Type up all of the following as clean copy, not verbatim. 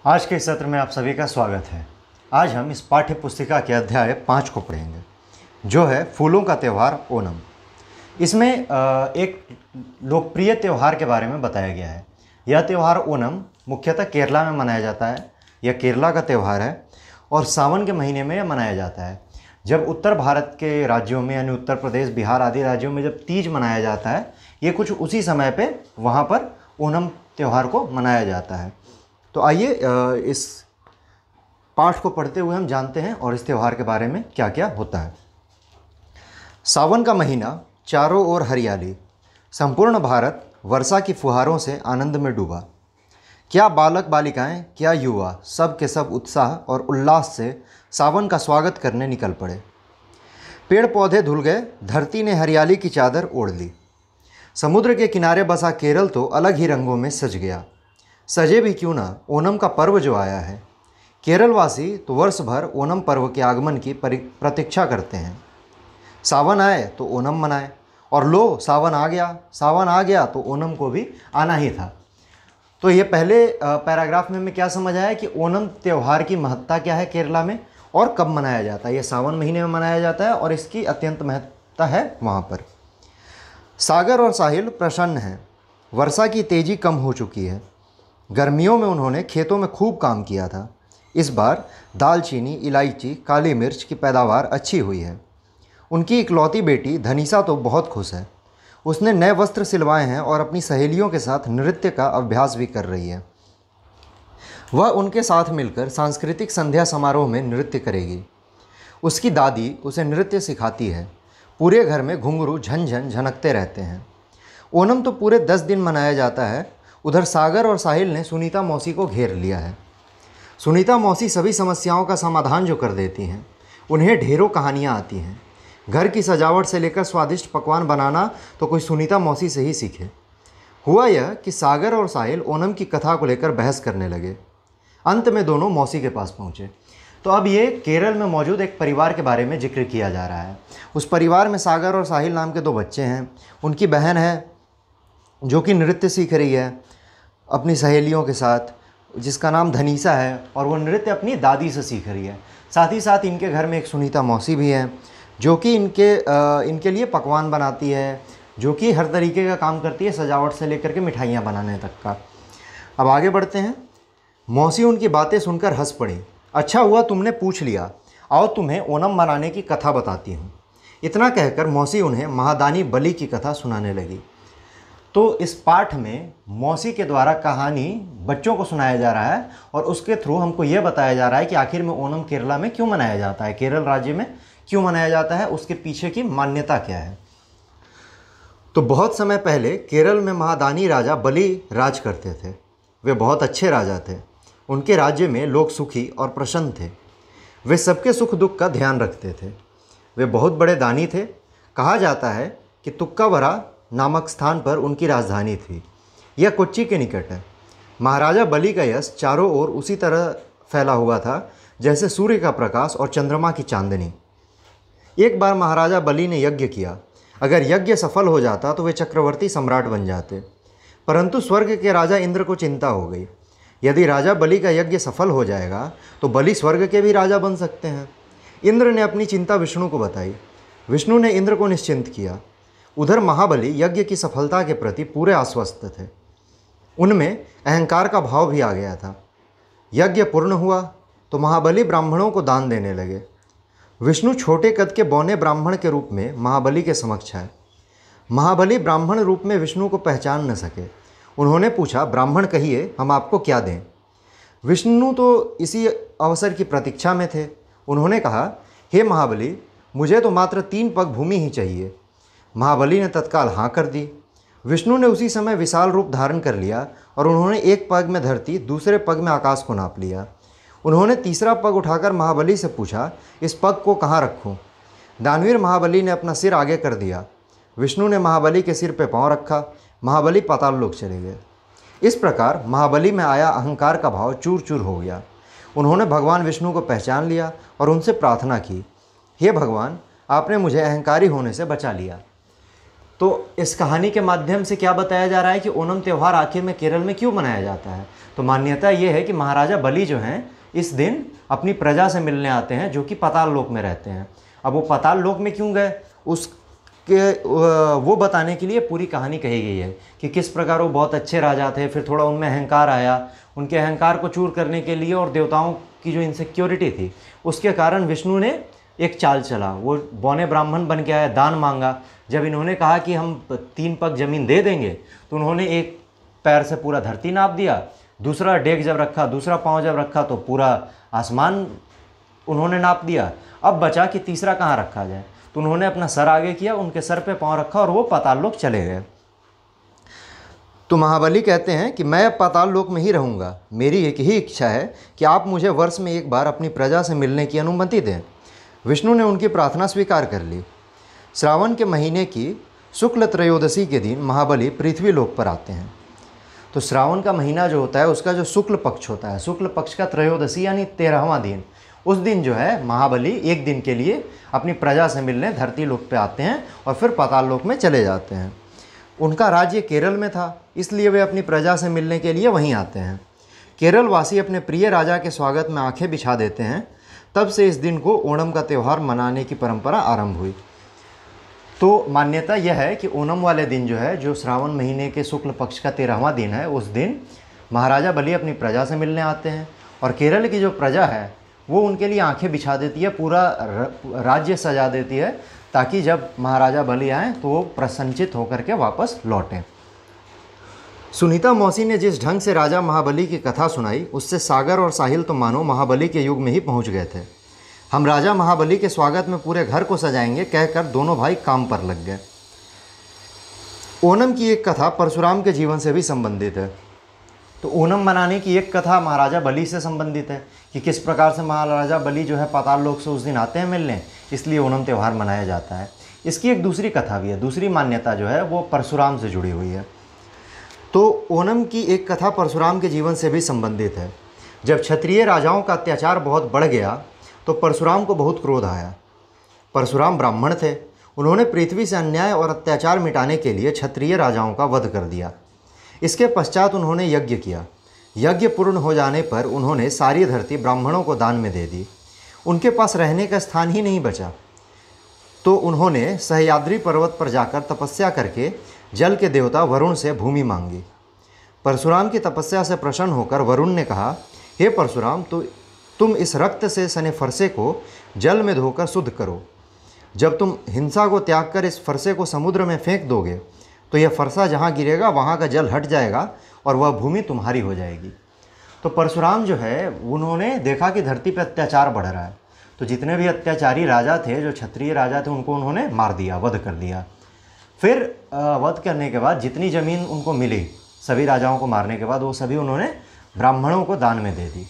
आज के इस सत्र में आप सभी का स्वागत है। आज हम इस पाठ्य पुस्तिका के अध्याय 5 को पढ़ेंगे, जो है फूलों का त्यौहार ओणम। इसमें एक लोकप्रिय त्यौहार के बारे में बताया गया है। यह त्यौहार ओणम मुख्यतः केरला में मनाया जाता है। यह केरला का त्यौहार है और सावन के महीने में यह मनाया जाता है। जब उत्तर भारत के राज्यों में यानी उत्तर प्रदेश, बिहार आदि राज्यों में जब तीज मनाया जाता है, ये कुछ उसी समय पे वहाँ पर ओणम त्यौहार को मनाया जाता है। तो आइए इस पाठ को पढ़ते हुए हम जानते हैं और इस त्यौहार के बारे में क्या क्या होता है। सावन का महीना, चारों ओर हरियाली, संपूर्ण भारत वर्षा की फुहारों से आनंद में डूबा। क्या बालक बालिकाएं, क्या युवा, सब के सब उत्साह और उल्लास से सावन का स्वागत करने निकल पड़े। पेड़ पौधे धुल गए, धरती ने हरियाली की चादर ओढ़ ली। समुद्र के किनारे बसा केरल तो अलग ही रंगों में सज गया। सजे भी क्यों ना, ओणम का पर्व जो आया है। केरलवासी तो वर्ष भर ओणम पर्व के आगमन की प्रतीक्षा करते हैं। सावन आए तो ओणम मनाए, और लो सावन आ गया। सावन आ गया तो ओणम को भी आना ही था। तो ये पहले पैराग्राफ में क्या समझ आया कि ओणम त्यौहार की महत्ता क्या है केरला में और कब मनाया जाता है। ये सावन महीने में मनाया जाता है और इसकी अत्यंत महत्ता है वहाँ पर। सागर और साहिल प्रसन्न हैं। वर्षा की तेज़ी कम हो चुकी है। गर्मियों में उन्होंने खेतों में खूब काम किया था। इस बार दालचीनी, इलायची, काली मिर्च की पैदावार अच्छी हुई है। उनकी इकलौती बेटी धनीसा तो बहुत खुश है। उसने नए वस्त्र सिलवाए हैं और अपनी सहेलियों के साथ नृत्य का अभ्यास भी कर रही है। वह उनके साथ मिलकर सांस्कृतिक संध्या समारोह में नृत्य करेगी। उसकी दादी उसे नृत्य सिखाती है। पूरे घर में घुंघरू झन-झन झनकते रहते हैं। ओणम तो पूरे 10 दिन मनाया जाता है। उधर सागर और साहिल ने सुनीता मौसी को घेर लिया है। सुनीता मौसी सभी समस्याओं का समाधान जो कर देती हैं। उन्हें ढेरों कहानियाँ आती हैं। घर की सजावट से लेकर स्वादिष्ट पकवान बनाना तो कोई सुनीता मौसी से ही सीखे। हुआ यह कि सागर और साहिल ओणम की कथा को लेकर बहस करने लगे। अंत में दोनों मौसी के पास पहुँचे। तो अब ये केरल में मौजूद एक परिवार के बारे में जिक्र किया जा रहा है। उस परिवार में सागर और साहिल नाम के 2 बच्चे हैं। उनकी बहन है जो कि नृत्य सीख रही है अपनी सहेलियों के साथ, जिसका नाम धनीसा है, और वो नृत्य अपनी दादी से सीख रही है। साथ ही साथ इनके घर में एक सुनीता मौसी भी है जो कि इनके लिए पकवान बनाती है, जो कि हर तरीके का काम करती है, सजावट से लेकर के मिठाइयाँ बनाने तक का। अब आगे बढ़ते हैं। मौसी उनकी बातें सुनकर हंस पड़ी। अच्छा हुआ तुमने पूछ लिया, आओ तुम्हें ओणम मनाने की कथा बताती हूँ। इतना कहकर मौसी उन्हें महादानी बलि की कथा सुनाने लगी। तो इस पाठ में मौसी के द्वारा कहानी बच्चों को सुनाया जा रहा है और उसके थ्रू हमको यह बताया जा रहा है कि आखिर में ओणम केरला में क्यों मनाया जाता है, केरल राज्य में क्यों मनाया जाता है, उसके पीछे की मान्यता क्या है। तो बहुत समय पहले केरल में महादानी राजा बलि राज करते थे। वे बहुत अच्छे राजा थे। उनके राज्य में लोग सुखी और प्रसन्न थे। वे सबके सुख दुख का ध्यान रखते थे। वे बहुत बड़े दानी थे। कहा जाता है कि तुक्कावरा नामक स्थान पर उनकी राजधानी थी। यह कोच्चि के निकट है। महाराजा बलि का यश चारों ओर उसी तरह फैला हुआ था जैसे सूर्य का प्रकाश और चंद्रमा की चांदनी। एक बार महाराजा बलि ने यज्ञ किया। अगर यज्ञ सफल हो जाता तो वे चक्रवर्ती सम्राट बन जाते। परंतु स्वर्ग के राजा इंद्र को चिंता हो गई। यदि राजा बलि का यज्ञ सफल हो जाएगा तो बलि स्वर्ग के भी राजा बन सकते हैं। इंद्र ने अपनी चिंता विष्णु को बताई। विष्णु ने इंद्र को निश्चिंत किया। उधर महाबली यज्ञ की सफलता के प्रति पूरे आश्वस्त थे। उनमें अहंकार का भाव भी आ गया था। यज्ञ पूर्ण हुआ तो महाबली ब्राह्मणों को दान देने लगे। विष्णु छोटे कद के बौने ब्राह्मण के रूप में महाबली के समक्ष आए। महाबली ब्राह्मण रूप में विष्णु को पहचान न सके। उन्होंने पूछा, ब्राह्मण कहिए, हम आपको क्या दें। विष्णु तो इसी अवसर की प्रतीक्षा में थे। उन्होंने कहा, हे महाबली, मुझे तो मात्र 3 पग भूमि ही चाहिए। महाबली ने तत्काल हाँ कर दी। विष्णु ने उसी समय विशाल रूप धारण कर लिया और उन्होंने एक पग में धरती, दूसरे पग में आकाश को नाप लिया। उन्होंने तीसरा पग उठाकर महाबली से पूछा, इस पग को कहाँ रखूं? दानवीर महाबली ने अपना सिर आगे कर दिया। विष्णु ने महाबली के सिर पर पाँव रखा। महाबली पाताल लोक चले गए। इस प्रकार महाबली में आया अहंकार का भाव चूर चूर हो गया। उन्होंने भगवान विष्णु को पहचान लिया और उनसे प्रार्थना की, हे भगवान, आपने मुझे अहंकारी होने से बचा लिया। तो इस कहानी के माध्यम से क्या बताया जा रहा है कि ओणम त्यौहार आखिर में केरल में क्यों मनाया जाता है। तो मान्यता ये है कि महाराजा बलि जो हैं इस दिन अपनी प्रजा से मिलने आते हैं जो कि पाताल लोक में रहते हैं। अब वो पाताल लोक में क्यों गए उसके वो बताने के लिए पूरी कहानी कही गई है कि किस प्रकार वो बहुत अच्छे राजा थे, फिर थोड़ा उनमें अहंकार आया, उनके अहंकार को चूर करने के लिए और देवताओं की जो इनसिक्योरिटी थी उसके कारण विष्णु ने एक चाल चला, वो बौने ब्राह्मण बन के आया, दान मांगा। जब इन्होंने कहा कि हम 3 पग जमीन दे देंगे तो उन्होंने एक पैर से पूरा धरती नाप दिया, दूसरा डेग जब रखा, दूसरा पाँव जब रखा तो पूरा आसमान उन्होंने नाप दिया। अब बचा कि तीसरा कहाँ रखा जाए, तो उन्होंने अपना सर आगे किया, उनके सर पे पाँव रखा और वो पाताल लोक चले गए। तो महाबली कहते हैं कि मैं पाताल लोक में ही रहूँगा, मेरी एक ही इच्छा है कि आप मुझे वर्ष में एक बार अपनी प्रजा से मिलने की अनुमति दें। विष्णु ने उनकी प्रार्थना स्वीकार कर ली। श्रावण के महीने की शुक्ल त्रयोदशी के दिन महाबली पृथ्वी लोक पर आते हैं। तो श्रावण का महीना जो होता है उसका जो शुक्ल पक्ष होता है, शुक्ल पक्ष का त्रयोदशी यानी 13वां दिन, उस दिन जो है महाबली एक दिन के लिए अपनी प्रजा से मिलने धरती लोक पे आते हैं और फिर पाताल लोक में चले जाते हैं। उनका राज्य केरल में था, इसलिए वे अपनी प्रजा से मिलने के लिए वहीं आते हैं। केरल वासी अपने प्रिय राजा के स्वागत में आंखें बिछा देते हैं। तब से इस दिन को ओणम का त्यौहार मनाने की परंपरा आरंभ हुई। तो मान्यता यह है कि ओणम वाले दिन जो है, जो श्रावण महीने के शुक्ल पक्ष का 13वां दिन है, उस दिन महाराजा बलि अपनी प्रजा से मिलने आते हैं और केरल की जो प्रजा है वो उनके लिए आंखें बिछा देती है, पूरा राज्य सजा देती है, ताकि जब महाराजा बलि आएँ तो वो प्रसन्नचित होकर के वापस लौटें। सुनीता मौसी ने जिस ढंग से राजा महाबली की कथा सुनाई उससे सागर और साहिल तो मानो महाबली के युग में ही पहुंच गए थे। हम राजा महाबली के स्वागत में पूरे घर को सजाएंगे कहकर दोनों भाई काम पर लग गए। ओणम की एक कथा परशुराम के जीवन से भी संबंधित है। तो ओणम मनाने की एक कथा महाराजा बलि से संबंधित है कि किस प्रकार से महाराजा बलि जो है पाताल लोक से उस दिन आते हैं मिलने, इसलिए ओणम त्यौहार मनाया जाता है। इसकी एक दूसरी कथा भी है, दूसरी मान्यता जो है वो परशुराम से जुड़ी हुई है। तो ओणम की एक कथा परशुराम के जीवन से भी संबंधित है। जब क्षत्रिय राजाओं का अत्याचार बहुत बढ़ गया तो परशुराम को बहुत क्रोध आया। परशुराम ब्राह्मण थे, उन्होंने पृथ्वी से अन्याय और अत्याचार मिटाने के लिए क्षत्रिय राजाओं का वध कर दिया। इसके पश्चात उन्होंने यज्ञ किया। यज्ञ पूर्ण हो जाने पर उन्होंने सारी धरती ब्राह्मणों को दान में दे दी। उनके पास रहने का स्थान ही नहीं बचा, तो उन्होंने सह्याद्री पर्वत पर जाकर तपस्या करके जल के देवता वरुण से भूमि मांगी। परशुराम की तपस्या से प्रसन्न होकर वरुण ने कहा, हे परशुराम, तो तुम इस रक्त से सने फरसे को जल में धोकर शुद्ध करो। जब तुम हिंसा को त्याग कर इस फरसे को समुद्र में फेंक दोगे तो यह फरसा जहाँ गिरेगा वहाँ का जल हट जाएगा और वह भूमि तुम्हारी हो जाएगी। तो परशुराम जो है उन्होंने देखा कि धरती पर अत्याचार बढ़ रहा है, तो जितने भी अत्याचारी राजा थे, जो क्षत्रिय राजा थे, उनको उन्होंने मार दिया, वध कर दिया। फिर वध करने के बाद जितनी ज़मीन उनको मिली, सभी राजाओं को मारने के बाद, वो सभी उन्होंने ब्राह्मणों को दान में दे दी।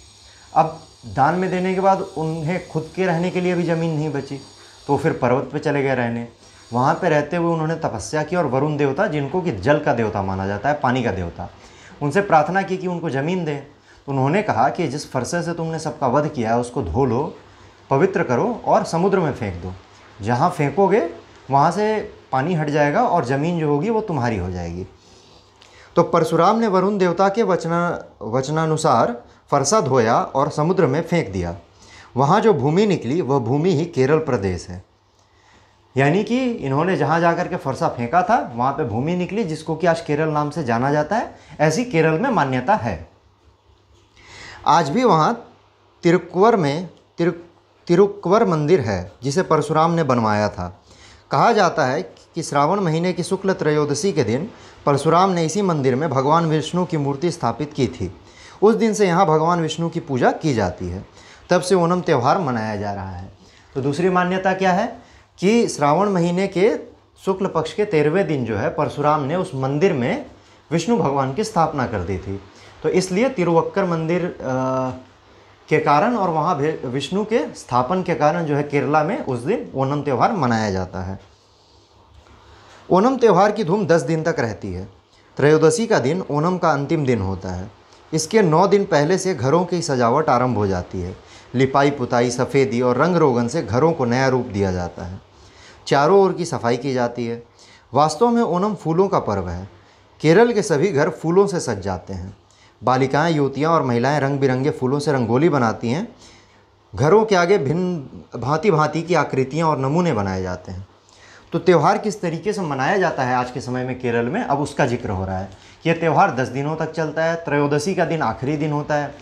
अब दान में देने के बाद उन्हें खुद के रहने के लिए भी ज़मीन नहीं बची, तो फिर पर्वत पे चले गए रहने। वहाँ पे रहते हुए उन्होंने तपस्या की और वरुण देवता, जिनको कि जल का देवता माना जाता है, पानी का देवता, उनसे प्रार्थना की कि उनको ज़मीन दें। तो उन्होंने कहा कि जिस फरसे से तुमने सबका वध किया है उसको धो लो, पवित्र करो और समुद्र में फेंक दो। जहाँ फेंकोगे वहाँ से पानी हट जाएगा और ज़मीन जो होगी वो तुम्हारी हो जाएगी। तो परशुराम ने वरुण देवता के वचनानुसार फरसा धोया और समुद्र में फेंक दिया। वहाँ जो भूमि निकली वह भूमि ही केरल प्रदेश है। यानी कि इन्होंने जहाँ जाकर के फरसा फेंका था वहाँ पे भूमि निकली, जिसको कि आज केरल नाम से जाना जाता है। ऐसी केरल में मान्यता है। आज भी वहाँ तिरुक्वर मंदिर है जिसे परशुराम ने बनवाया था। कहा जाता है कि श्रावण महीने की शुक्ल त्रयोदशी के दिन परशुराम ने इसी मंदिर में भगवान विष्णु की मूर्ति स्थापित की थी। उस दिन से यहाँ भगवान विष्णु की पूजा की जाती है। तब से ओणम त्यौहार मनाया जा रहा है। तो दूसरी मान्यता क्या है कि श्रावण महीने के शुक्ल पक्ष के 13वें दिन जो है परशुराम ने उस मंदिर में विष्णु भगवान की स्थापना कर दी थी। तो इसलिए तिरुवक्कर मंदिर के कारण और वहाँ विष्णु के स्थापन के कारण जो है केरला में उस दिन ओणम त्यौहार मनाया जाता है। ओणम त्यौहार की धूम 10 दिन तक रहती है। त्रयोदशी का दिन ओणम का अंतिम दिन होता है। इसके 9 दिन पहले से घरों की सजावट आरंभ हो जाती है। लिपाई पुताई, सफ़ेदी और रंग रोगन से घरों को नया रूप दिया जाता है। चारों ओर की सफाई की जाती है। वास्तव में ओणम फूलों का पर्व है। केरल के सभी घर फूलों से सज जाते हैं। बालिकाएं, युवतियां और महिलाएं रंग बिरंगे फूलों से रंगोली बनाती हैं। घरों के आगे भिन्न भांति भांति की आकृतियां और नमूने बनाए जाते हैं। तो त्यौहार किस तरीके से मनाया जाता है आज के समय में केरल में, अब उसका जिक्र हो रहा है कि यह त्यौहार 10 दिनों तक चलता है। त्रयोदशी का दिन आखिरी दिन होता है।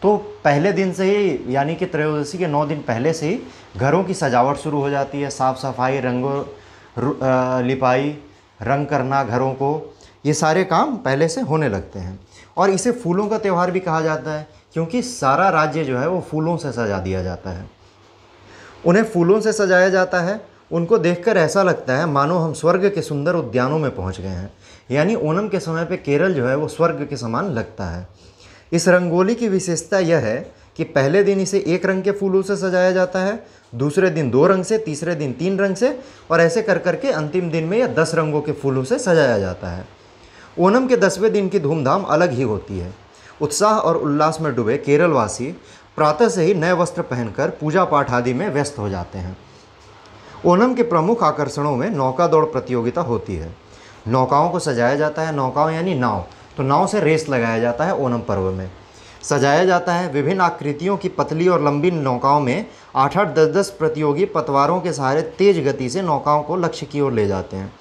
तो पहले दिन से ही, यानी कि त्रयोदशी के 9 दिन पहले से ही घरों की सजावट शुरू हो जाती है। साफ़ सफाई, लिपाई, रंग करना घरों को, ये सारे काम पहले से होने लगते हैं। और इसे फूलों का त्यौहार भी कहा जाता है, क्योंकि सारा राज्य जो है वो फूलों से सजा दिया जाता है। उन्हें फूलों से सजाया जाता है। उनको देखकर ऐसा लगता है मानो हम स्वर्ग के सुंदर उद्यानों में पहुंच गए हैं। यानी ओणम के समय पे केरल जो है वो स्वर्ग के समान लगता है। इस रंगोली की विशेषता यह है कि पहले दिन इसे 1 रंग के फूलों से सजाया जाता है, दूसरे दिन 2 रंग से, तीसरे दिन 3 रंग से, और ऐसे कर करके अंतिम दिन में यह 10 रंगों के फूलों से सजाया जाता है। ओणम के 10वें दिन की धूमधाम अलग ही होती है। उत्साह और उल्लास में डूबे केरलवासी प्रातः से ही नए वस्त्र पहनकर पूजा पाठ आदि में व्यस्त हो जाते हैं। ओणम के प्रमुख आकर्षणों में नौका दौड़ प्रतियोगिता होती है। नौकाओं को सजाया जाता है। नौकाओं यानी नाव, तो नाव से रेस लगाया जाता है। ओणम पर्व में सजाया जाता है। विभिन्न आकृतियों की पतली और लंबी नौकाओं में 8-8, 10-10 प्रतियोगी पतवारों के सहारे तेज गति से नौकाओं को लक्ष्य की ओर ले जाते हैं।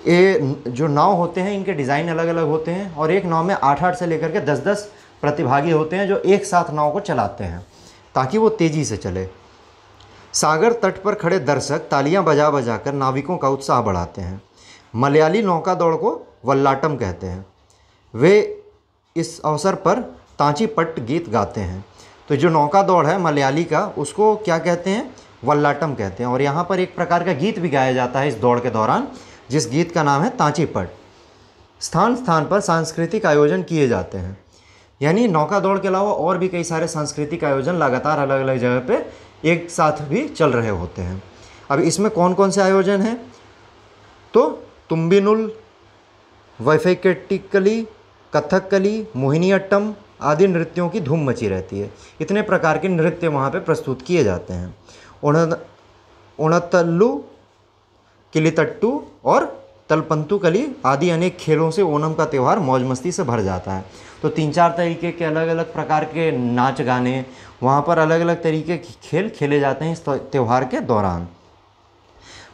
ये जो नाव होते हैं इनके डिज़ाइन अलग अलग होते हैं, और एक नाव में 8-8 से लेकर के 10-10 प्रतिभागी होते हैं जो एक साथ नाव को चलाते हैं ताकि वो तेज़ी से चले। सागर तट पर खड़े दर्शक तालियां बजा बजा कर नाविकों का उत्साह बढ़ाते हैं। मलयाली नौका दौड़ को वल्लाटम कहते हैं। वे इस अवसर पर तांची पट्ट गीत गाते हैं। तो जो नौका दौड़ है मलयाली का, उसको क्या कहते हैं? वल्लाटम कहते हैं। और यहाँ पर एक प्रकार का गीत भी गाया जाता है इस दौड़ के दौरान, जिस गीत का नाम है तांची पट्ट। स्थान स्थान पर सांस्कृतिक आयोजन किए जाते हैं। यानी नौका दौड़ के अलावा और भी कई सारे सांस्कृतिक आयोजन लगातार अलग अलग जगह पे एक साथ भी चल रहे होते हैं। अब इसमें कौन कौन से आयोजन हैं? तो तुम्बिनुल, वैफेकेटिकली, कथकली, मोहिनीअट्टम आदि नृत्यों की धूम मची रहती है। इतने प्रकार के नृत्य वहाँ पे प्रस्तुत किए जाते हैं। ओणतल्लू, किलितट्टू और तलपंतु कली आदि अनेक खेलों से ओणम का त्यौहार मौज मस्ती से भर जाता है। तो 3-4 तरीके के अलग अलग प्रकार के नाच गाने, वहाँ पर अलग अलग तरीके के खेल खेले जाते हैं इस त्यौहार के दौरान।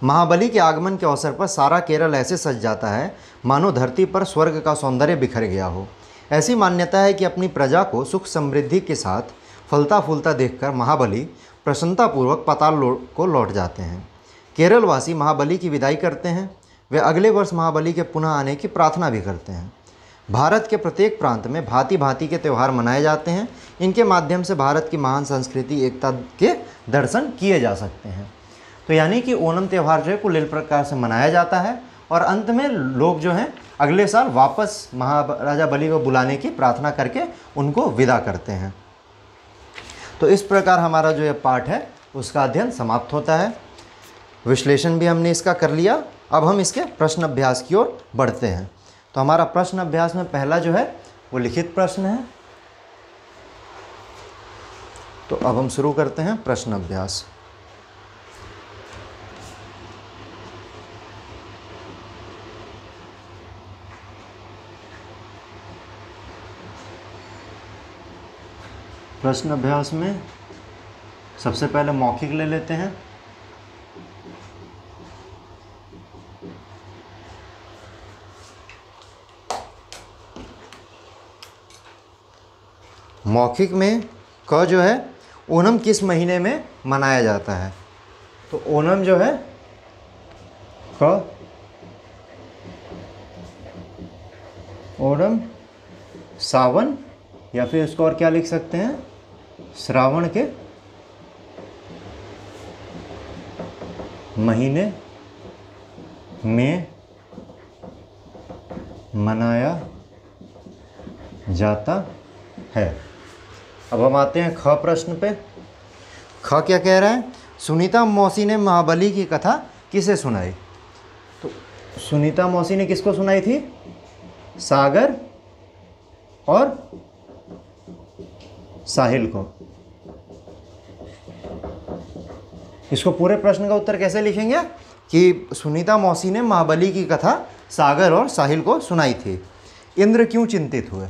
महाबली के आगमन के अवसर पर सारा केरल ऐसे सज जाता है मानो धरती पर स्वर्ग का सौंदर्य बिखर गया हो। ऐसी मान्यता है कि अपनी प्रजा को सुख समृद्धि के साथ फलता फूलता देखकर महाबली प्रसन्नतापूर्वक पाताल को लौट जाते हैं। केरलवासी महाबली की विदाई करते हैं। वे अगले वर्ष महाबली के पुनः आने की प्रार्थना भी करते हैं। भारत के प्रत्येक प्रांत में भांति भांति के त्यौहार मनाए जाते हैं। इनके माध्यम से भारत की महान संस्कृति एकता के दर्शन किए जा सकते हैं। तो यानी कि ओणम त्यौहार जो है कुल इस प्रकार से मनाया जाता है, और अंत में लोग जो हैं अगले साल वापस महाराजा बलि को बुलाने की प्रार्थना करके उनको विदा करते हैं। तो इस प्रकार हमारा जो ये पाठ है उसका अध्ययन समाप्त होता है। विश्लेषण भी हमने इसका कर लिया। अब हम इसके प्रश्न अभ्यास की ओर बढ़ते हैं। तो हमारा प्रश्न अभ्यास में पहला जो है वो लिखित प्रश्न है। तो अब हम शुरू करते हैं प्रश्न अभ्यास। प्रश्न अभ्यास में सबसे पहले मौखिक ले लेते हैं। मौखिक में क जो है ओणम किस महीने में मनाया जाता है? तो ओणम जो है क, ओणम सावन, या फिर इसको और क्या लिख सकते हैं, श्रावण के महीने में मनाया जाता है। अब हम आते हैं ख प्रश्न पे। ख क्या कह रहा है? सुनीता मौसी ने महाबली की कथा किसे सुनाई? तो सुनीता मौसी ने किसको सुनाई थी? सागर और साहिल को। इसको पूरे प्रश्न का उत्तर कैसे लिखेंगे? कि सुनीता मौसी ने महाबली की कथा सागर और साहिल को सुनाई थी। इंद्र क्यों चिंतित हुए?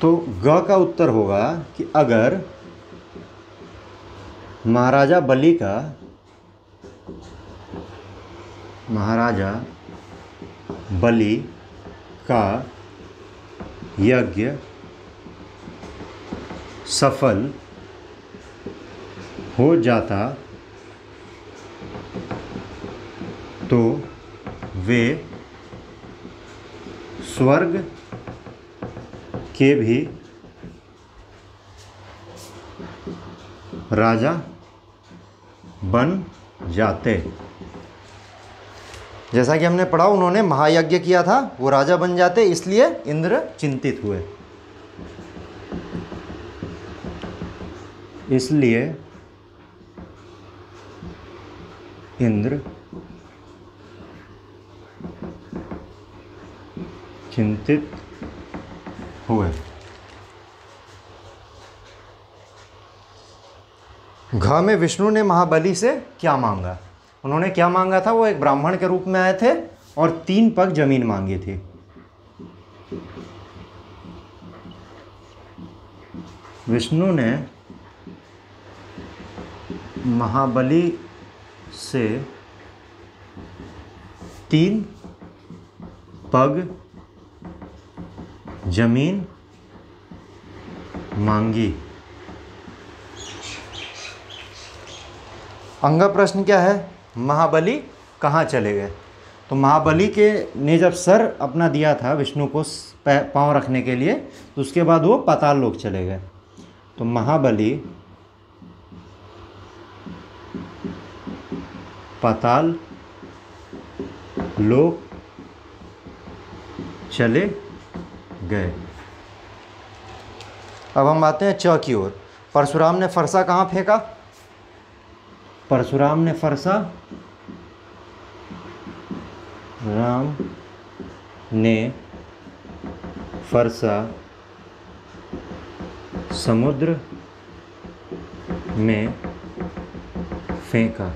तो ग का उत्तर होगा कि अगर महाराजा बलि का यज्ञ सफल हो जाता तो वे स्वर्ग के भी राजा बन जाते। जैसा कि हमने पढ़ा, उन्होंने महायज्ञ किया था, वो राजा बन जाते, इसलिए इंद्र चिंतित हुए। इसलिए इंद्र चिंतित हुए। घ में विष्णु ने महाबली से क्या मांगा? उन्होंने क्या मांगा था? वो एक ब्राह्मण के रूप में आए थे और 3 पग जमीन मांगी थी। विष्णु ने महाबली से 3 पग जमीन मांगी। अंग प्रश्न क्या है? महाबली कहाँ चले गए? तो महाबली के ने जब सर अपना दिया था विष्णु को पांव रखने के लिए, तो उसके बाद वो पाताल लोक चले गए। तो महाबली पाताल लोक चले गए। अब हम आते हैं च की ओर। परशुराम ने फरसा कहाँ फेंका? परशुराम ने फरसा राम ने फरसा समुद्र में फेंका।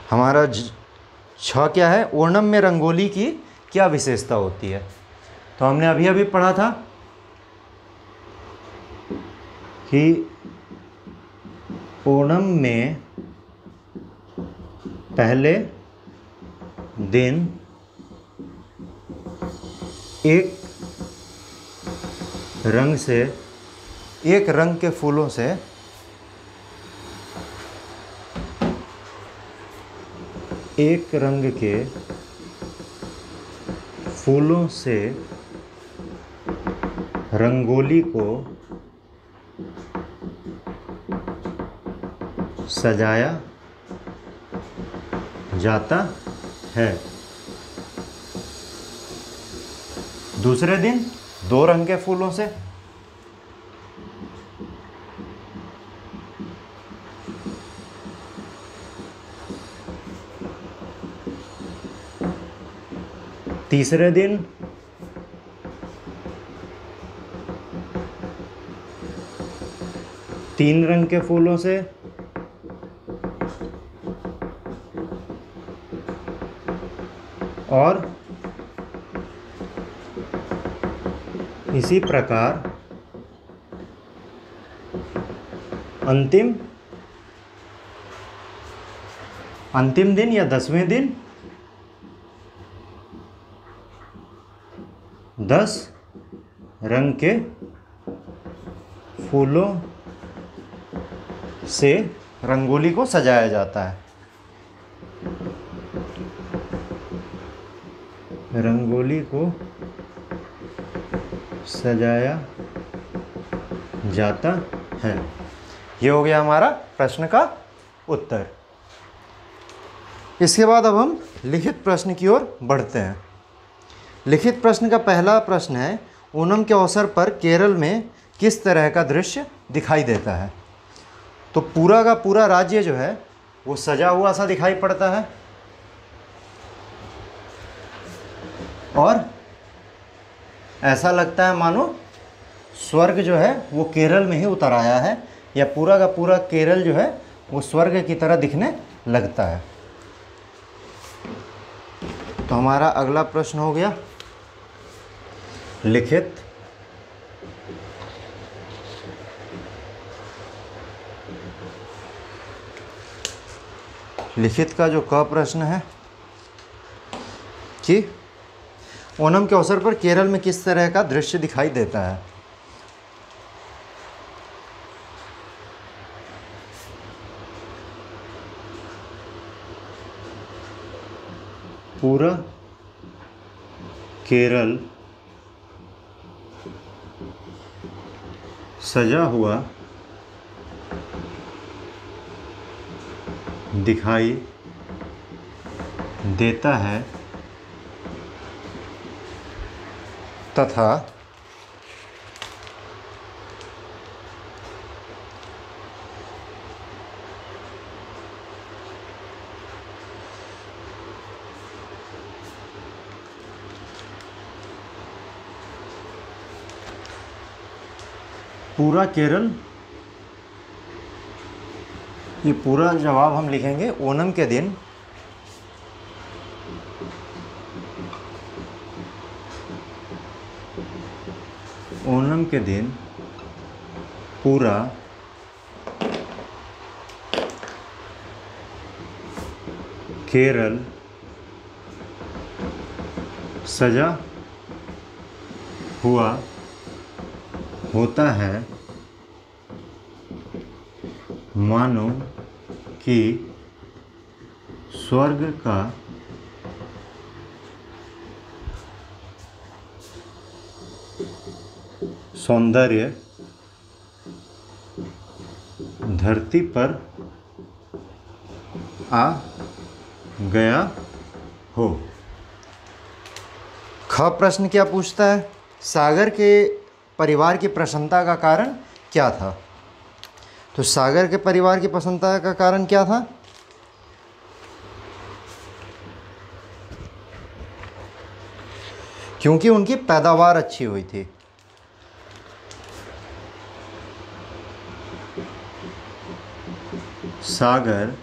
हमारा छ क्या है? ओणम में रंगोली की क्या विशेषता होती है? तो हमने अभी अभी पढ़ा था कि ओणम में पहले दिन एक रंग के फूलों से रंगोली को सजाया जाता है। दूसरे दिन 2 रंग के फूलों से। तीसरे दिन 3 रंग के फूलों से। और इसी प्रकार अंतिम दिन या 10वें दिन 10 रंग के फूलों से रंगोली को सजाया जाता है। रंगोली को सजाया जाता है। ये हो गया हमारा प्रश्न का उत्तर। इसके बाद अब हम लिखित प्रश्न की ओर बढ़ते हैं। लिखित प्रश्न का पहला प्रश्न है, ओणम के अवसर पर केरल में किस तरह का दृश्य दिखाई देता है? तो पूरा का पूरा राज्य जो है वो सजा हुआ सा दिखाई पड़ता है और ऐसा लगता है मानो स्वर्ग जो है वो केरल में ही उतर आया है, या पूरा का पूरा केरल जो है वो स्वर्ग की तरह दिखने लगता है। तो हमारा अगला प्रश्न हो गया लिखित। लिखित का जो क प्रश्न है कि ओणम के अवसर पर केरल में किस तरह का दृश्य दिखाई देता है। पूरा केरल सजा हुआ दिखाई देता है तथा पूरा केरल, ये पूरा जवाब हम लिखेंगे ओणम के दिन ओणम के दिन पूरा केरल सजा हुआ होता है, मानो कि स्वर्ग का सौंदर्य धरती पर आ गया हो। ख प्रश्न क्या पूछता है, सागर के परिवार की प्रसन्नता का कारण क्या था। तो सागर के परिवार की प्रसन्नता का कारण क्या था, क्योंकि उनकी पैदावार अच्छी हुई थी। सागर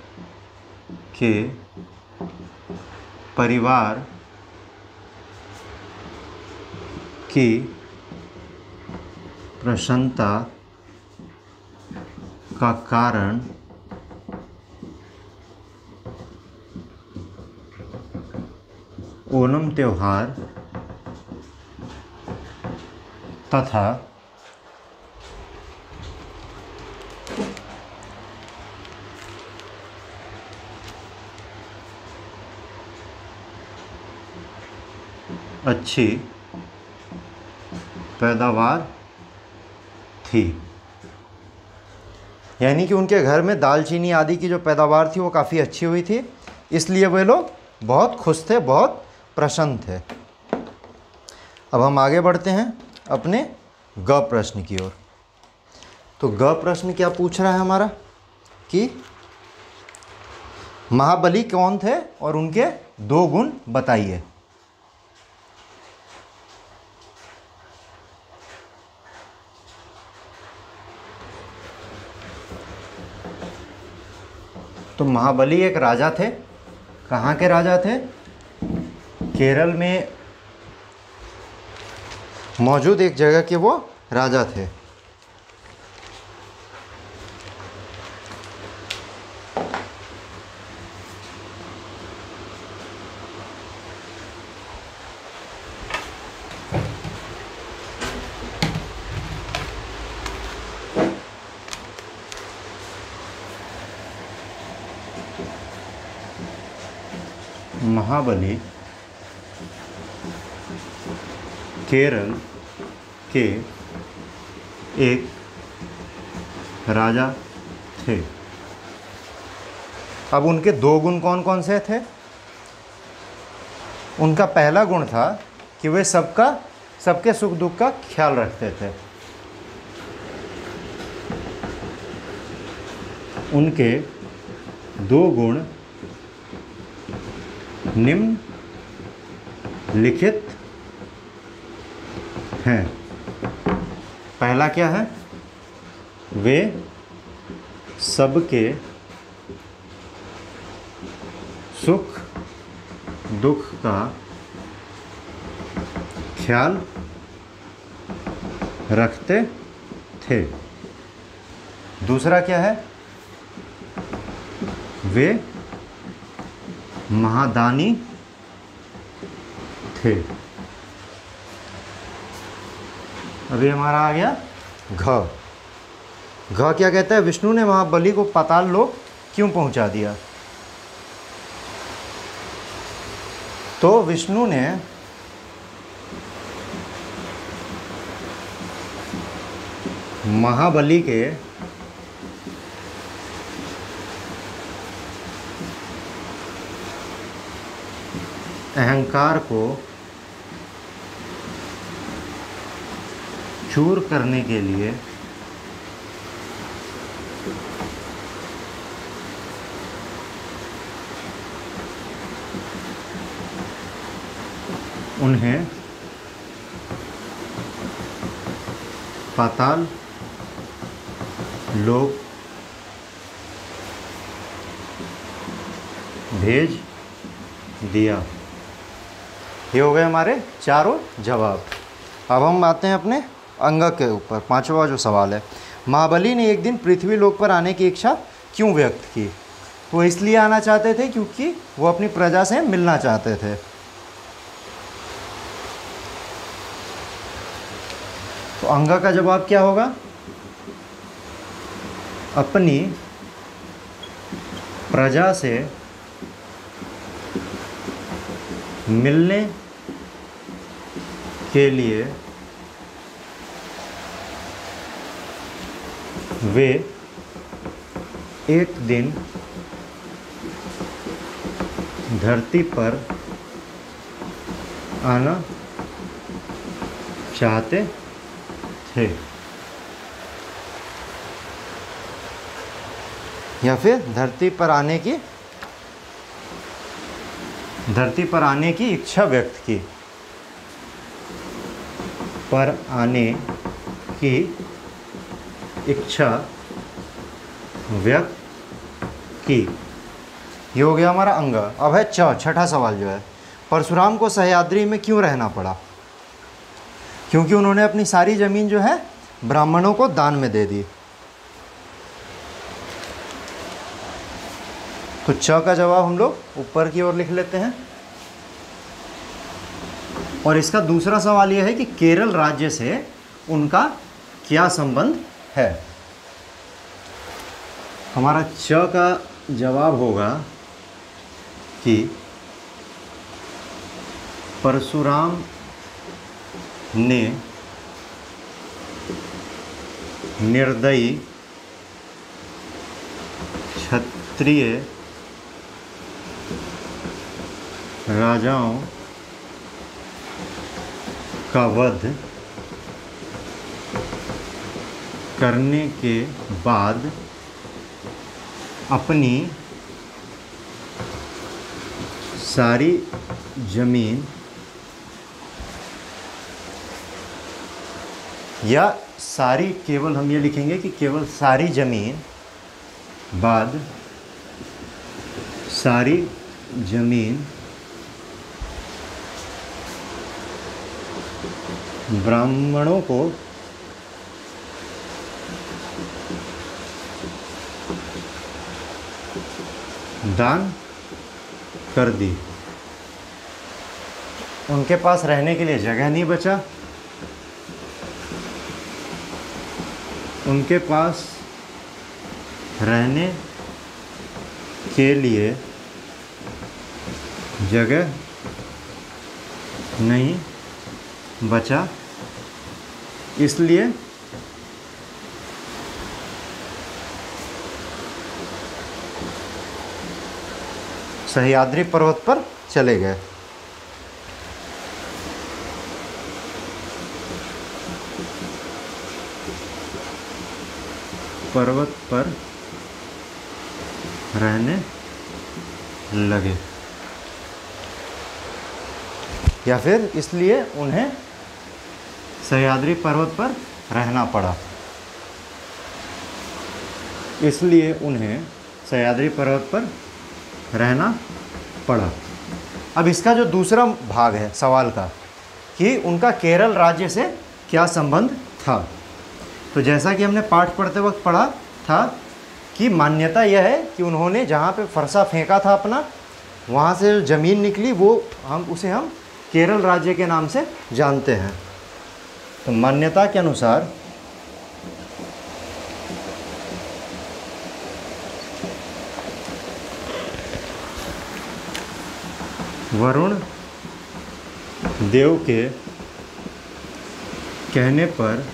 के परिवार की प्रसन्नता का कारण ओणम त्योहार तथा अच्छी पैदावार थी। यानी कि उनके घर में दालचीनी आदि की जो पैदावार थी वो काफ़ी अच्छी हुई थी, इसलिए वे लोग बहुत खुश थे, बहुत प्रसन्न थे। अब हम आगे बढ़ते हैं अपने ग प्रश्न की ओर। तो ग प्रश्न क्या पूछ रहा है हमारा कि महाबली कौन थे और उनके 2 गुण बताइए। तो महाबली एक राजा थे। कहाँ के राजा थे, केरल में मौजूद एक जगह के वो राजा थे। महाबली केरल के एक राजा थे। अब उनके 2 गुण कौन कौन से थे। उनका पहला गुण था कि वे सबके सुख दुख का ख्याल रखते थे। उनके 2 गुण निम्न लिखित हैं। पहला क्या है? वे सबके सुख दुख का ख्याल रखते थे। दूसरा क्या है? वे महादानी थे। अभी हमारा आ गया घ। घ क्या कहता है? विष्णु ने महाबली को पाताल लोक क्यों पहुंचा दिया? तो विष्णु ने महाबली के अहंकार को चूर करने के लिए उन्हें पाताल लोक भेज दिया। ये हो गए हमारे चारों जवाब। अब हम आते हैं अपने अंगक के ऊपर। पांचवा जो सवाल है, महाबली ने एक दिन पृथ्वी लोक पर आने की इच्छा क्यों व्यक्त की? वो इसलिए आना चाहते थे क्योंकि वो अपनी प्रजा से मिलना चाहते थे। तो अंगक का जवाब क्या होगा? अपनी प्रजा से मिलने के लिए वे एक दिन धरती पर आना चाहते थे। या फिर धरती पर आने की इच्छा व्यक्त की। पर आने की इच्छा व्यक्त की। ये हो गया हमारा अंग। अब है छठा सवाल जो है, परशुराम को सह्याद्री में क्यों रहना पड़ा? क्योंकि उन्होंने अपनी सारी ज़मीन जो है ब्राह्मणों को दान में दे दी। तो च का जवाब हम लोग ऊपर की ओर लिख लेते हैं। और इसका दूसरा सवाल यह है कि केरल राज्य से उनका क्या संबंध है? हमारा च का जवाब होगा कि परशुराम ने निर्दयी क्षत्रिय राजाओं का वध करने के बाद अपनी सारी जमीन या सारी, केवल हम ये लिखेंगे कि केवल सारी जमीन बाद सारी जमीन ब्राह्मणों को दान कर दी। उनके पास रहने के लिए जगह नहीं बचा। उनके पास रहने के लिए जगह नहीं बचा, इसलिए सह्याद्री पर्वत पर चले गए। पर्वत पर रहने लगे, या फिर इसलिए उन्हें सह्याद्री पर्वत पर रहना पड़ा, इसलिए उन्हें सह्याद्री पर्वत पर रहना पड़ा। अब इसका जो दूसरा भाग है सवाल का कि उनका केरल राज्य से क्या संबंध था, तो जैसा कि हमने पाठ पढ़ते वक्त पढ़ा था कि मान्यता यह है कि उन्होंने जहाँ पे फरसा फेंका था अपना, वहाँ से जो ज़मीन निकली वो हम केरल राज्य के नाम से जानते हैं। तो मान्यता के अनुसार वरुण देव के कहने पर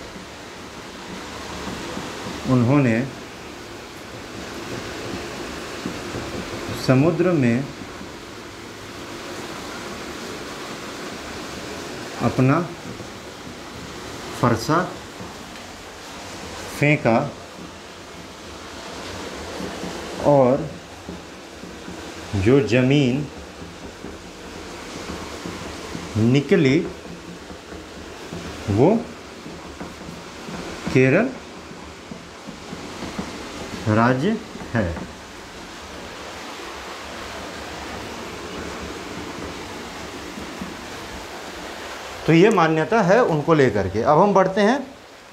उन्होंने समुद्र में अपना फरसा फेंका और जो ज़मीन निकली वो केरल राज्य है। तो ये मान्यता है उनको लेकर के। अब हम बढ़ते हैं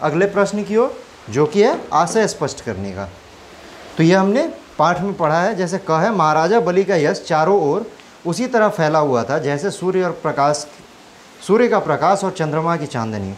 अगले प्रश्न की ओर, जो कि है आशय स्पष्ट करने का। तो ये हमने पाठ में पढ़ा है, जैसे कहा है महाराजा बलि का यश चारों ओर उसी तरह फैला हुआ था जैसे सूर्य का प्रकाश और चंद्रमा की चांदनी।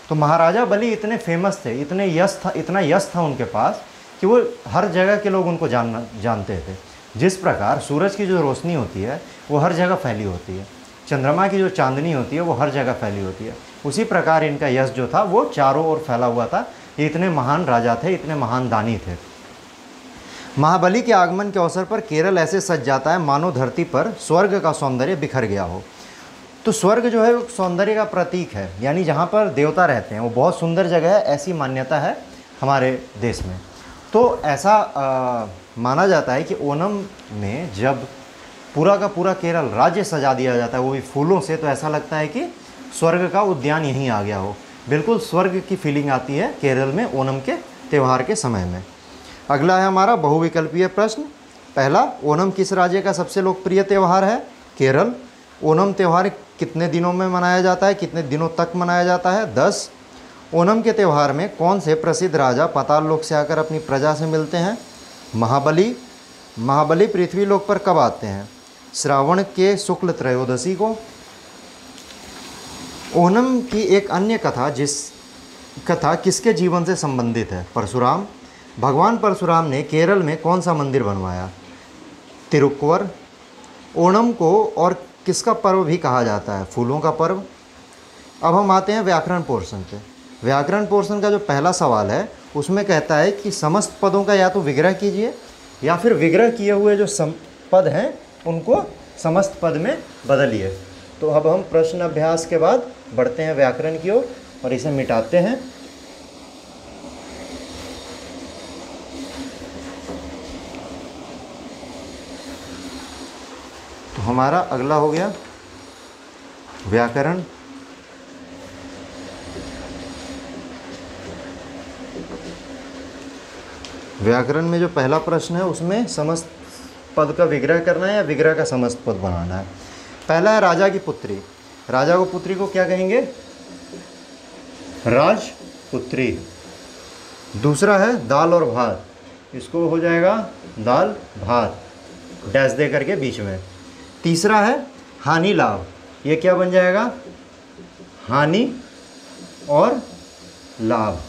तो महाराजा बलि इतने फेमस थे, इतना यश था उनके पास कि वो हर जगह के लोग उनको जानते थे। जिस प्रकार सूरज की जो रोशनी होती है वो हर जगह फैली होती है, चंद्रमा की जो चांदनी होती है वो हर जगह फैली होती है, उसी प्रकार इनका यश जो था वो चारों ओर फैला हुआ था। ये इतने महान राजा थे, इतने महान दानी थे। महाबली के आगमन के अवसर पर केरल ऐसे सज जाता है मानो धरती पर स्वर्ग का सौंदर्य बिखर गया हो। तो स्वर्ग जो है वो सौंदर्य का प्रतीक है, यानी जहाँ पर देवता रहते हैं वो बहुत सुंदर जगह है, ऐसी मान्यता है हमारे देश में। तो ऐसा माना जाता है कि ओणम में जब पूरा का पूरा केरल राज्य सजा दिया जाता है वो भी फूलों से, तो ऐसा लगता है कि स्वर्ग का उद्यान यहीं आ गया हो। बिल्कुल स्वर्ग की फीलिंग आती है केरल में ओणम के त्यौहार के समय में। अगला है हमारा बहुविकल्पीय प्रश्न। पहला, ओणम किस राज्य का सबसे लोकप्रिय त्यौहार है? केरल। ओणम त्यौहार कितने दिनों में मनाया जाता है, कितने दिनों तक मनाया जाता है? 10। ओणम के त्यौहार में कौन से प्रसिद्ध राजा पाताल लोक से आकर अपनी प्रजा से मिलते हैं? महाबली पृथ्वी लोक पर कब आते हैं? श्रावण के शुक्ल त्रयोदशी को। ओणम की एक अन्य कथा किसके जीवन से संबंधित है? परशुराम। भगवान परशुराम ने केरल में कौन सा मंदिर बनवाया? तिरुक्कुवर। ओणम को और किसका पर्व भी कहा जाता है? फूलों का पर्व। अब हम आते हैं व्याकरण पोर्शन पे। व्याकरण पोर्शन का जो पहला सवाल है उसमें कहता है कि समस्त पदों का या तो विग्रह कीजिए या फिर विग्रह किए हुए जो पद हैं उनको समस्त पद में बदलिए। तो अब हम प्रश्न अभ्यास के बाद बढ़ते हैं व्याकरण की ओर और इसे मिटाते हैं। तो हमारा अगला हो गया व्याकरण। व्याकरण में जो पहला प्रश्न है उसमें समस्त पद का विग्रह करना है या विग्रह का समस्त पद बनाना है। पहला है राजा की पुत्री। राजा को पुत्री को क्या कहेंगे? राजपुत्री। दूसरा है दाल और भात, इसको हो जाएगा दाल भात, डैश दे करके बीच में। तीसरा है हानि लाभ, ये क्या बन जाएगा? हानि और लाभ।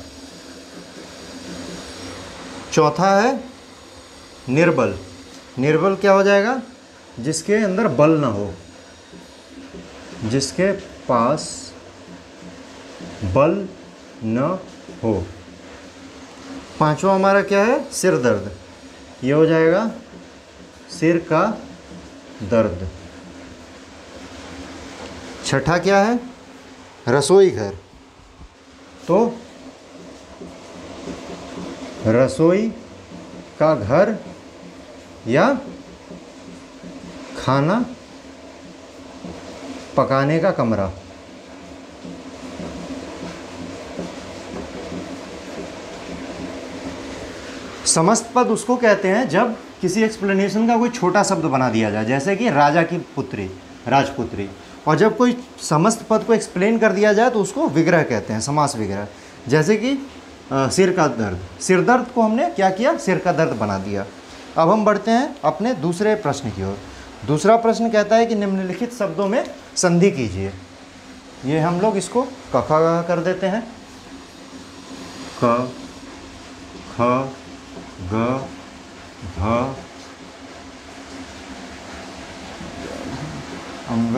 चौथा है निर्बल। निर्बल क्या हो जाएगा? जिसके अंदर बल ना हो, जिसके पास बल न हो। पांचवा हमारा क्या है? सिर दर्द, ये हो जाएगा सिर का दर्द। छठा क्या है? रसोई घर, तो रसोई का घर या खाना पकाने का कमरा। समस्त पद उसको कहते हैं जब किसी एक्सप्लेनेशन का कोई छोटा शब्द बना दिया जाए, जैसे कि राजा की पुत्री, राजपुत्री। और जब कोई समस्त पद को एक्सप्लेन कर दिया जाए तो उसको विग्रह कहते हैं, समास विग्रह। जैसे कि सिर का दर्द, सिर दर्द को हमने क्या किया, सिर का दर्द बना दिया। अब हम बढ़ते हैं अपने दूसरे प्रश्न की ओर। दूसरा प्रश्न कहता है कि निम्नलिखित शब्दों में संधि कीजिए। ये हम लोग इसको क ख कर देते हैं, क ख ग भ अंग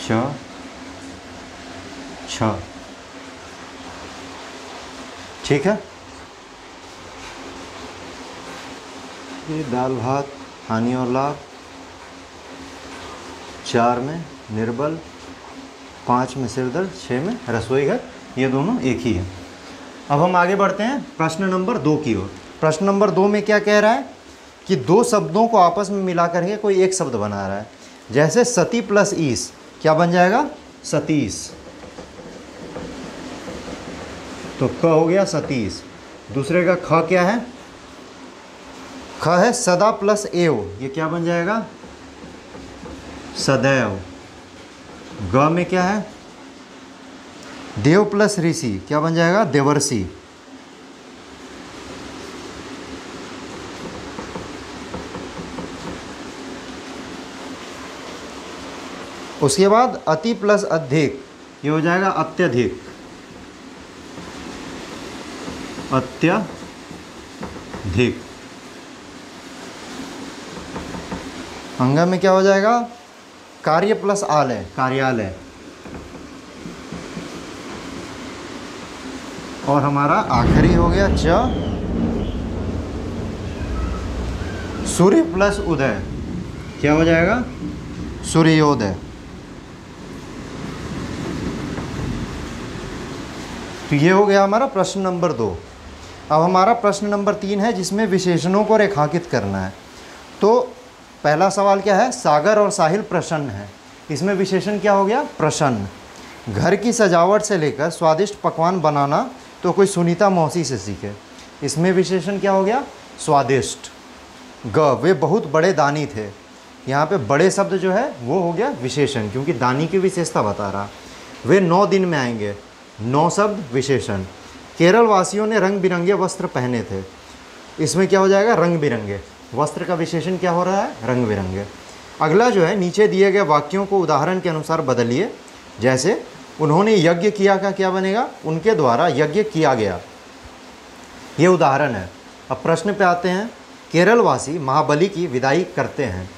च छ। ठीक है, ये दाल भात, हानि और लाभ, 4 में निर्बल, 5 में सिरदर्द, 6 में रसोई घर, ये दोनों एक ही है। अब हम आगे बढ़ते हैं प्रश्न नंबर 2 की ओर। प्रश्न नंबर 2 में क्या कह रहा है कि 2 शब्दों को आपस में मिला करके कोई एक शब्द बना रहा है। जैसे सती प्लस ईस, क्या बन जाएगा, सतीश। तो क हो गया सतीश। दूसरे का ख क्या है, ख है सदा प्लस एव, ये क्या बन जाएगा, सदैव। ग में क्या है, देव प्लस ऋषि, क्या बन जाएगा, देवर्षि। उसके बाद अति प्लस अधिक, ये हो जाएगा अत्यधिक, अत्यधिक। अंग में क्या हो जाएगा, कार्य प्लस आलय, कार्यालय। और हमारा आखिरी हो गया च, सूर्य प्लस उदय, क्या हो जाएगा, सूर्योदय। तो ये हो गया हमारा प्रश्न नंबर 2। अब हमारा प्रश्न नंबर 3 है जिसमें विशेषणों को रेखांकित करना है। तो पहला सवाल क्या है, सागर और साहिल प्रसन्न है। इसमें विशेषण क्या हो गया, प्रसन्न। घर की सजावट से लेकर स्वादिष्ट पकवान बनाना तो कोई सुनीता मौसी से सीखे। इसमें विशेषण क्या हो गया, स्वादिष्ट। ग, वे बहुत बड़े दानी थे। यहाँ पे बड़े शब्द जो है वो हो गया विशेषण, क्योंकि दानी की विशेषता बता रहा। वे 9 दिन में आएंगे, 9 शब्द विशेषण। केरल वासियों ने रंग बिरंगे वस्त्र पहने थे। इसमें क्या हो जाएगा, रंग बिरंगे। वस्त्र का विशेषण क्या हो रहा है, रंग बिरंगे। अगला जो है, नीचे दिए गए वाक्यों को उदाहरण के अनुसार बदलिए। जैसे उन्होंने यज्ञ किया का क्या बनेगा, उनके द्वारा यज्ञ किया गया। ये उदाहरण है। अब प्रश्न पे आते हैं। केरलवासी महाबली की विदाई करते हैं।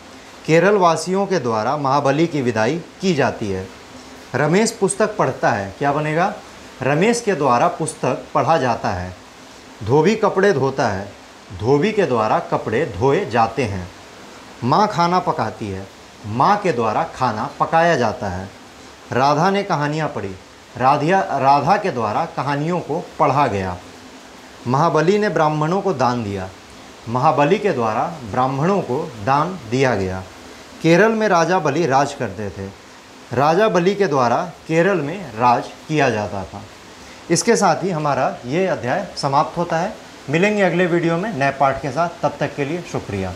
केरल वासियों के द्वारा महाबली की विदाई की जाती है। रमेश पुस्तक पढ़ता है, क्या बनेगा, रमेश के द्वारा पुस्तक पढ़ा जाता है। धोबी कपड़े धोता है, धोबी के द्वारा कपड़े धोए जाते हैं। माँ खाना पकाती है, माँ के द्वारा खाना पकाया जाता है। राधा ने कहानियाँ पढ़ी, राधा के द्वारा कहानियों को पढ़ा गया। महाबली ने ब्राह्मणों को दान दिया, महाबली के द्वारा ब्राह्मणों को दान दिया गया। केरल में राजा बलि राज करते थे, राजा बलि के द्वारा केरल में राज किया जाता था। इसके साथ ही हमारा ये अध्याय समाप्त होता है। मिलेंगे अगले वीडियो में नए पाठ के साथ, तब तक के लिए शुक्रिया।